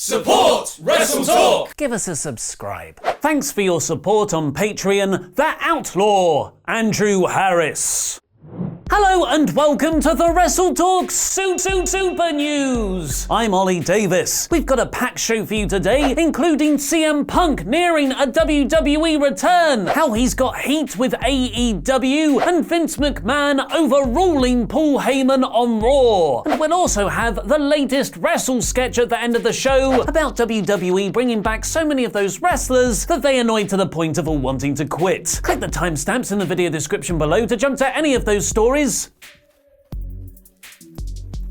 Support WrestleTalk! Give us a subscribe. Thanks for your support on Patreon, The Outlaw, Andrew Harris. Hello and welcome to the WrestleTalk Super News. I'm Ollie Davis. We've got a packed show for you today, including CM Punk nearing a WWE return, how he's got heat with AEW, and Vince McMahon overruling Paul Heyman on Raw. And we'll also have the latest Wrestlesketch at the end of the show about WWE bringing back so many of those wrestlers that they annoyed to the point of all wanting to quit. Click the timestamps in the video description below to jump to any of those stories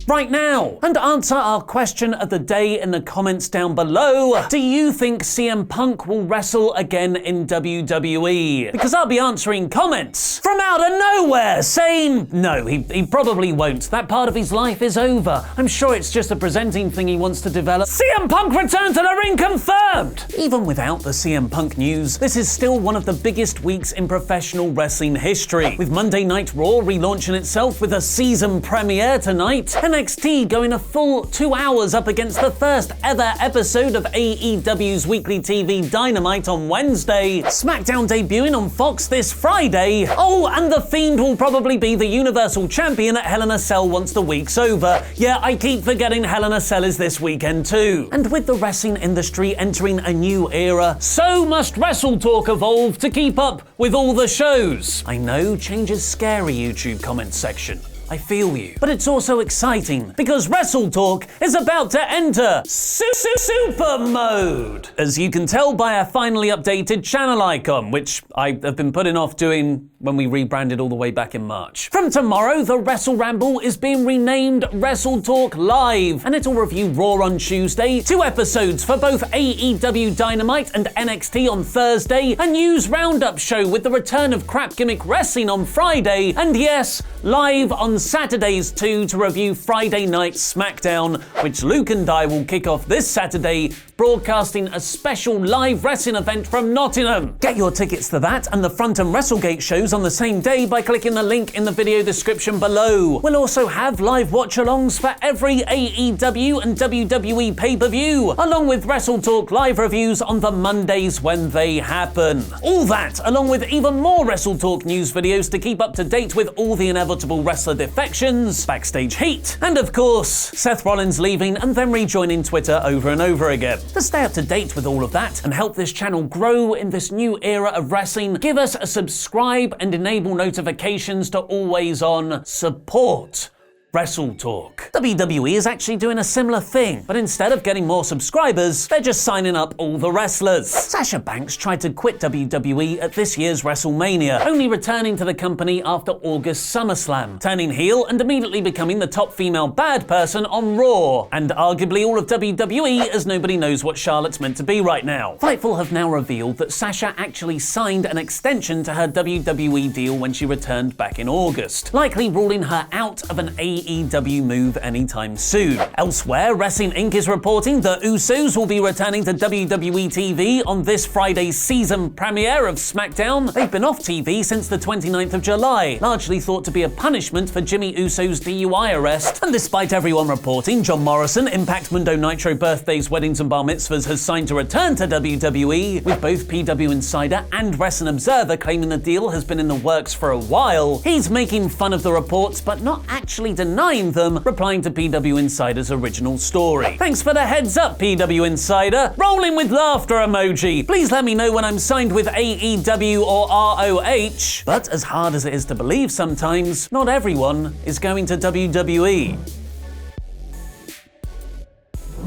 right now and answer our question of the day in the comments down below. Do you think CM Punk will wrestle again in WWE? Because I'll be answering comments from out of nowhere saying no, he probably won't. That part of his life is over. I'm sure it's just a presenting thing he wants to develop. CM Punk return to the ring confirmed! Even without the CM Punk news, this is still one of the biggest weeks in professional wrestling history, with Monday Night Raw relaunching itself with a season premiere tonight, NXT going a full 2 hours up against the first ever episode of AEW's weekly TV Dynamite on Wednesday, SmackDown debuting on Fox this Friday, oh, and The Fiend will probably be the Universal Champion at Hell in a Cell once the week's over. Yeah, I keep forgetting Hell in a Cell is this weekend too. And with the wrestling industry entering a new era, so must WrestleTalk evolve to keep up with all the shows. I know change is scary, YouTube comment section. I feel you. But it's also exciting because WrestleTalk is about to enter super mode. As you can tell by our finally updated channel icon, which I have been putting off doing when we rebranded all the way back in March. From tomorrow, the Wrestle Ramble is being renamed WrestleTalk Live, and it'll review Raw on Tuesday, 2 episodes for both AEW Dynamite and NXT on Thursday, a news roundup show with the return of Crap Gimmick Wrestling on Friday, and yes, live on Saturdays too to review Friday Night SmackDown, which Luke and I will kick off this Saturday, broadcasting a special live wrestling event from Nottingham. Get your tickets to that and the Front and WrestleGate shows on the same day by clicking the link in the video description below. We'll also have live watch-alongs for every AEW and WWE pay-per-view, along with WrestleTalk live reviews on the Mondays when they happen. All that, along with even more WrestleTalk news videos to keep up to date with all the inevitable wrestler defections, backstage heat, and of course, Seth Rollins leaving and then rejoining Twitter over and over again. To stay up to date with all of that and help this channel grow in this new era of wrestling, give us a subscribe and enable notifications to always on support WrestleTalk. WWE is actually doing a similar thing, but instead of getting more subscribers, they're just signing up all the wrestlers. Sasha Banks tried to quit WWE at this year's WrestleMania, only returning to the company after August SummerSlam, turning heel and immediately becoming the top female bad person on Raw, and arguably all of WWE, as nobody knows what Charlotte's meant to be right now. Fightful have now revealed that Sasha actually signed an extension to her WWE deal when she returned back in August, likely ruling her out of an AEW move anytime soon. Elsewhere, Wrestling Inc. is reporting the Usos will be returning to WWE TV on this Friday's season premiere of SmackDown. They've been off TV since the 29th of July, largely thought to be a punishment for Jimmy Uso's DUI arrest. And despite everyone reporting John Morrison, Impact Mundo Nitro birthdays, weddings and bar mitzvahs has signed to return to WWE, with both PW Insider and Wrestling Observer claiming the deal has been in the works for a while, he's making fun of the reports but not actually denying them, replying to PW Insider's original story. Thanks for the heads up, PW Insider. Rolling with laughter emoji. Please let me know when I'm signed with AEW or ROH. But as hard as it is to believe sometimes, not everyone is going to WWE.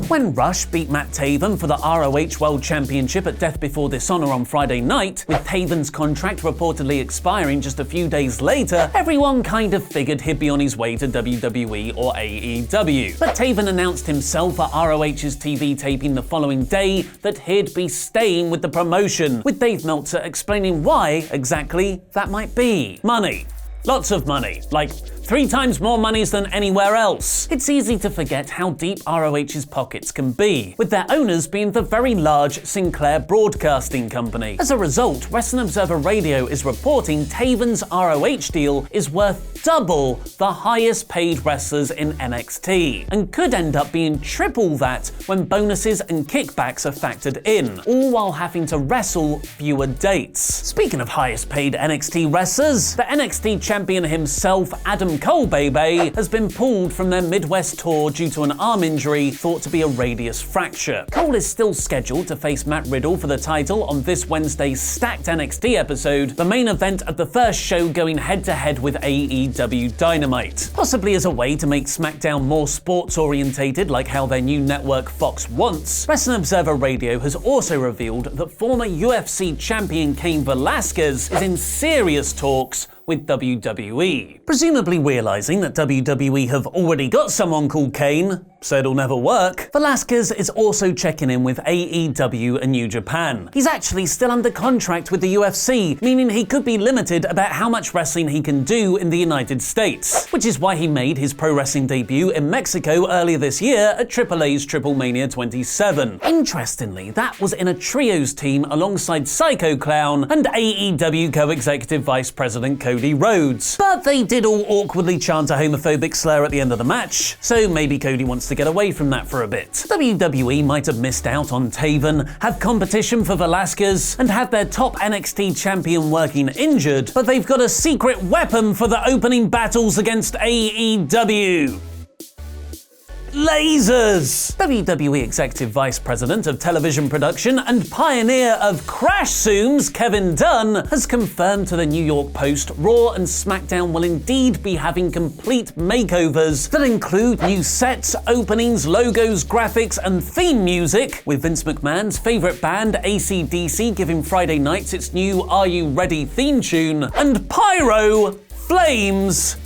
When Rush beat Matt Taven for the ROH World Championship at Death Before Dishonor on Friday night, with Taven's contract reportedly expiring just a few days later, everyone kind of figured he'd be on his way to WWE or AEW. But Taven announced himself at ROH's TV taping the following day that he'd be staying with the promotion, with Dave Meltzer explaining why exactly that might be. Money. Lots of money, like 3 times more money than anywhere else. It's easy to forget how deep ROH's pockets can be, with their owners being the very large Sinclair Broadcasting Company. As a result, Wrestling Observer Radio is reporting Taven's ROH deal is worth double the highest paid wrestlers in NXT, and could end up being triple that when bonuses and kickbacks are factored in, all while having to wrestle fewer dates. Speaking of highest paid NXT wrestlers, the NXT champion himself, Adam Cole Baby, has been pulled from their Midwest tour due to an arm injury thought to be a radius fracture. Cole is still scheduled to face Matt Riddle for the title on this Wednesday's stacked NXT episode, the main event of the first show going head-to-head with AEW Dynamite. Possibly as a way to make SmackDown more sports-orientated like how their new network Fox wants, Wrestling Observer Radio has also revealed that former UFC champion Cain Velasquez is in serious talks with WWE. Presumably realizing that WWE have already got someone called Cain, so it'll never work, Velasquez is also checking in with AEW and New Japan. He's actually still under contract with the UFC, meaning he could be limited about how much wrestling he can do in the United States, which is why he made his pro wrestling debut in Mexico earlier this year at AAA's Triple Mania 27. Interestingly, that was in a trios team alongside Psycho Clown and AEW co-executive vice president Cody Rhodes. But they did all awkwardly chant a homophobic slur at the end of the match, so maybe Cody wants to get away from that for a bit. WWE might have missed out on Taven, have competition for Velasquez, and had their top NXT champion working injured, but they've got a secret weapon for the opening battles against AEW. LASERZ! WWE Executive Vice President of Television Production and pioneer of Crash Zooms, Kevin Dunn, has confirmed to the New York Post Raw and SmackDown will indeed be having complete makeovers that include new sets, openings, logos, graphics, and theme music, with Vince McMahon's favorite band, AC/DC, giving Friday nights its new Are You Ready theme tune, and pyro, flames,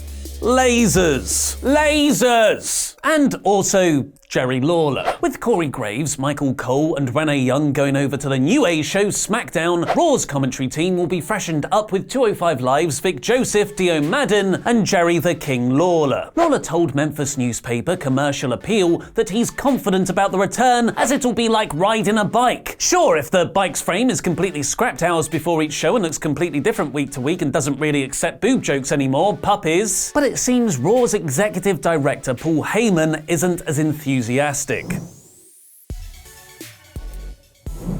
lasers. Lasers! And also Jerry Lawler. With Corey Graves, Michael Cole, and Renee Young going over to the new A show SmackDown, Raw's commentary team will be freshened up with 205 Live's Vic Joseph, Dio Madden, and Jerry the King Lawler. Lawler told Memphis newspaper Commercial Appeal that he's confident about the return, as it'll be like riding a bike. Sure, if the bike's frame is completely scrapped hours before each show and looks completely different week to week and doesn't really accept boob jokes anymore, puppies. But it seems Raw's executive director Paul Heyman isn't as enthusiastic.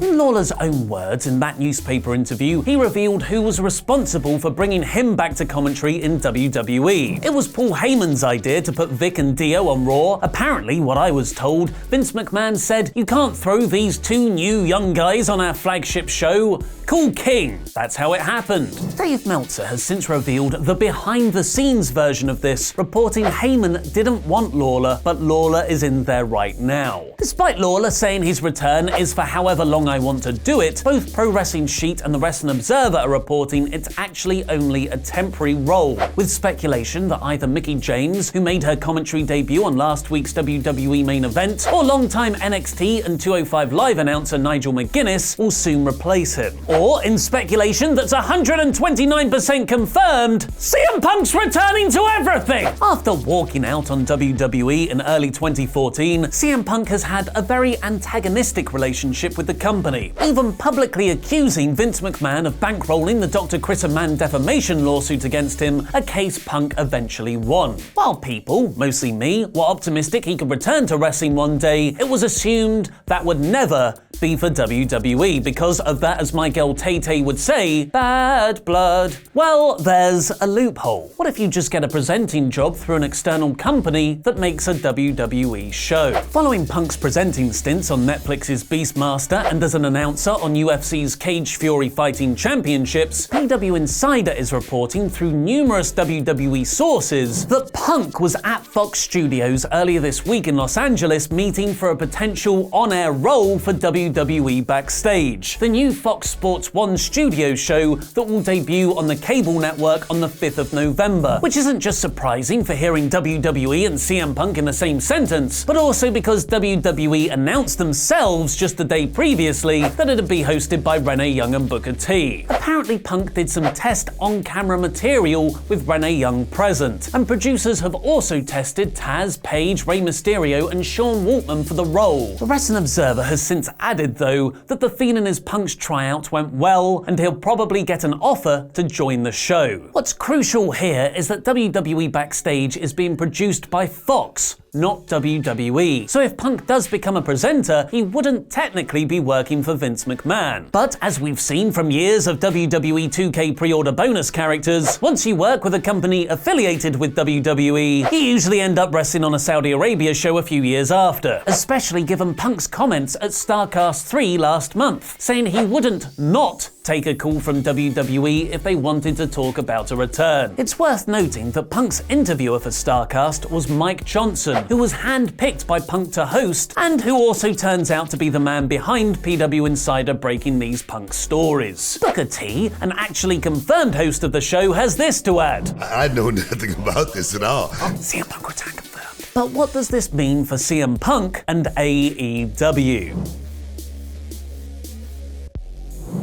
In Lawler's own words, in that newspaper interview, he revealed who was responsible for bringing him back to commentary in WWE. It was Paul Heyman's idea to put Vic and Dio on Raw. Apparently, what I was told, Vince McMahon said, "You can't throw these 2 new young guys on our flagship show. Call King." That's how it happened. Dave Meltzer has since revealed the behind-the-scenes version of this, reporting Heyman didn't want Lawler, but Lawler is in there right now. Despite Lawler saying his return is for however long I want to do it, both Pro Wrestling Sheet and the Wrestling Observer are reporting it's actually only a temporary role, with speculation that either Mickie James, who made her commentary debut on last week's WWE main event, or longtime NXT and 205 Live announcer Nigel McGuinness will soon replace him. Or, in speculation that's 129% confirmed, CM Punk's returning to everything! After walking out on WWE in early 2014, CM Punk has had a very antagonistic relationship with the company, even publicly accusing Vince McMahon of bankrolling the Dr. Chris Amann defamation lawsuit against him, a case Punk eventually won. While people, mostly me, were optimistic he could return to wrestling one day, it was assumed that would never be for WWE because of that, as my girl Tay-Tay would say, bad blood. Well, there's a loophole. What if you just get a presenting job through an external company that makes a WWE show? Following Punk's presenting stints on Netflix's Beastmaster and as an announcer on UFC's Cage Fury Fighting Championships, PW Insider is reporting through numerous WWE sources that Punk was at Fox Studios earlier this week in Los Angeles meeting for a potential on-air role for WWE WWE Backstage, the new Fox Sports 1 studio show that will debut on the cable network on the 5th of November, which isn't just surprising for hearing WWE and CM Punk in the same sentence, but also because WWE announced themselves just the day previously that it'd be hosted by Renee Young and Booker T. Apparently Punk did some test on-camera material with Renee Young present, and producers have also tested Taz, Paige, Rey Mysterio and Sean Waltman for the role. The Wrestling Observer has since added, though, that the feeling is Punk's tryout went well and he'll probably get an offer to join the show. What's crucial here is that WWE Backstage is being produced by Fox, not WWE. So if Punk does become a presenter, he wouldn't technically be working for Vince McMahon. But as we've seen from years of WWE 2K pre-order bonus characters, once you work with a company affiliated with WWE, you usually end up wrestling on a Saudi Arabia show a few years after, especially given Punk's comments at StarCast 3 last month, saying he wouldn't not take a call from WWE if they wanted to talk about a return. It's worth noting that Punk's interviewer for StarCast was Mike Johnson, who was handpicked by Punk to host, and who also turns out to be the man behind PW Insider breaking these Punk stories. Booker T, an actually confirmed host of the show, has this to add. I know nothing about this at all. CM Punk return confirmed. But what does this mean for CM Punk and AEW?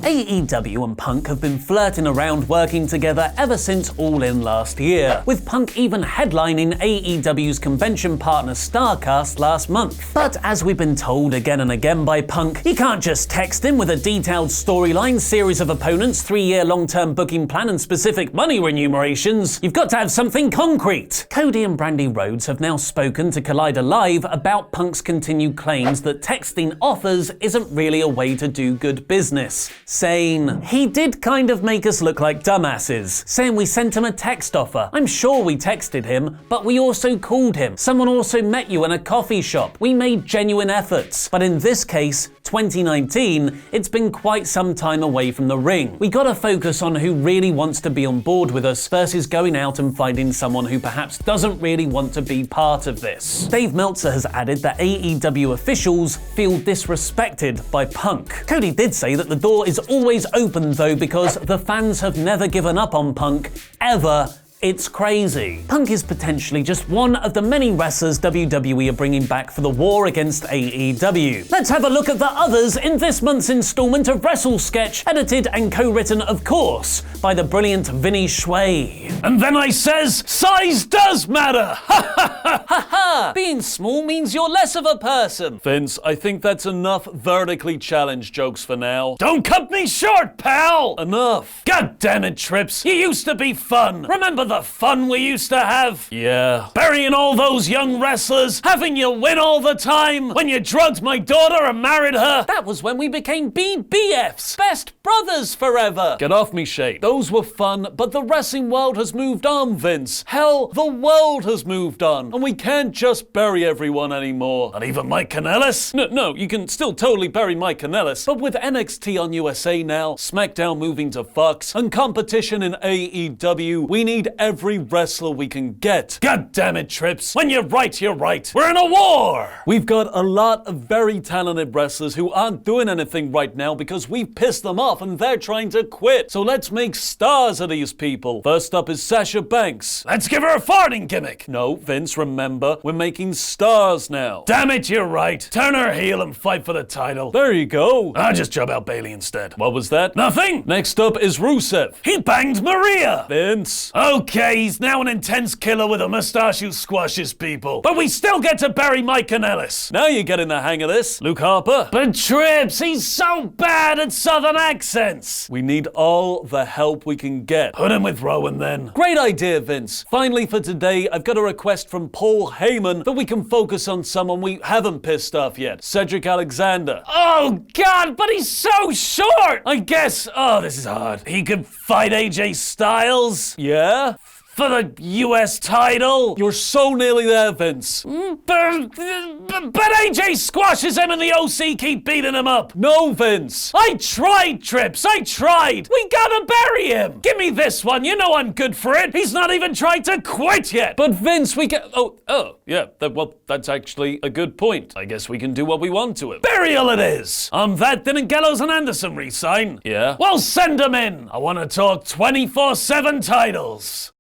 AEW and Punk have been flirting around working together ever since All In last year, with Punk even headlining AEW's convention partner StarCast last month. But as we've been told again and again by Punk, you can't just text him with a detailed storyline, series of opponents, 3-year long-term booking plan and specific money remunerations. You've got to have something concrete. Cody and Brandy Rhodes have now spoken to Collider Live about Punk's continued claims that texting offers isn't really a way to do good business, saying, "He did kind of make us look like dumbasses, saying we sent him a text offer. I'm sure we texted him, but we also called him. Someone also met you in a coffee shop. We made genuine efforts. But in this case, 2019, it's been quite some time away from the ring. We gotta focus on who really wants to be on board with us versus going out and finding someone who perhaps doesn't really want to be part of this." Dave Meltzer has added that AEW officials feel disrespected by Punk. Cody did say that the door is always open though, because the fans have never given up on Punk, ever. It's crazy. Punk is potentially just one of the many wrestlers WWE are bringing back for the war against AEW. Let's have a look at the others in this month's installment of Wrestlesketch, edited and co-written, of course, by the brilliant Vinny Shui. And then I says, size does matter! Ha ha ha! Ha ha! Being small means you're less of a person. Vince, I think that's enough vertically challenged jokes for now. Don't cut me short, pal! Enough. God damn it, Trips. You used to be fun. Remember the fun we used to have? Yeah. Burying all those young wrestlers, having you win all the time, when you drugged my daughter and married her. That was when we became BBFs, best brothers forever. Get off me, Shay. Those were fun, but the wrestling world has moved on, Vince. Hell, the world has moved on, and we can't just bury everyone anymore. Not even Mike Kanellis? No, you can still totally bury Mike Kanellis, but with NXT on USA now, SmackDown moving to Fox, and competition in AEW, we need every wrestler we can get. God damn it, Trips. When you're right, you're right. We're in a war! We've got a lot of very talented wrestlers who aren't doing anything right now because we've pissed them off and they're trying to quit. So let's make stars of these people. First up is Sasha Banks. Let's give her a farting gimmick. No, Vince, remember, we're making stars now. Damn it, you're right. Turn her heel and fight for the title. There you go. I'll just job out Bailey instead. What was that? Nothing. Next up is Rusev. He banged Maria. Vince. Okay, he's now an intense killer with a mustache who squashes people. But we still get to bury Mike Kanellis. Now you're getting the hang of this. Luke Harper. But Trips, he's so bad at southern accents. We need all the help we can get. Put him with Rowan then. Great idea, Vince. Finally for today, I've got a request from Paul Heyman that we can focus on someone we haven't pissed off yet. Cedric Alexander. Oh God, but he's so short. I guess, this is hard. He could fight AJ Styles. Yeah? for the US title. You're so nearly there, Vince. But AJ squashes him and the OC keep beating him up. No, Vince. I tried, Trips. I tried. We gotta bury him. Give me this one. You know I'm good for it. He's not even tried to quit yet. But Vince, we can... Oh, yeah. Well, that's actually a good point. I guess we can do what we want to him. Burial it is. That didn't Gallows and Anderson resign? Yeah. Well, send them in. I want to talk 24/7 titles.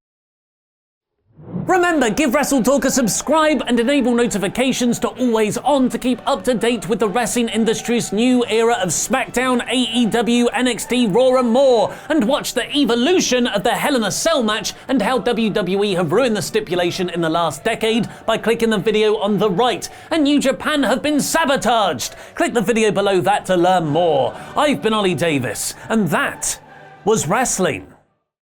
Remember, give WrestleTalk a subscribe and enable notifications to always on to keep up to date with the wrestling industry's new era of SmackDown, AEW, NXT, Raw and more. And watch the evolution of the Hell in a Cell match and how WWE have ruined the stipulation in the last decade by clicking the video on the right. And New Japan have been sabotaged. Click the video below that to learn more. I've been Ollie Davis, and that was wrestling.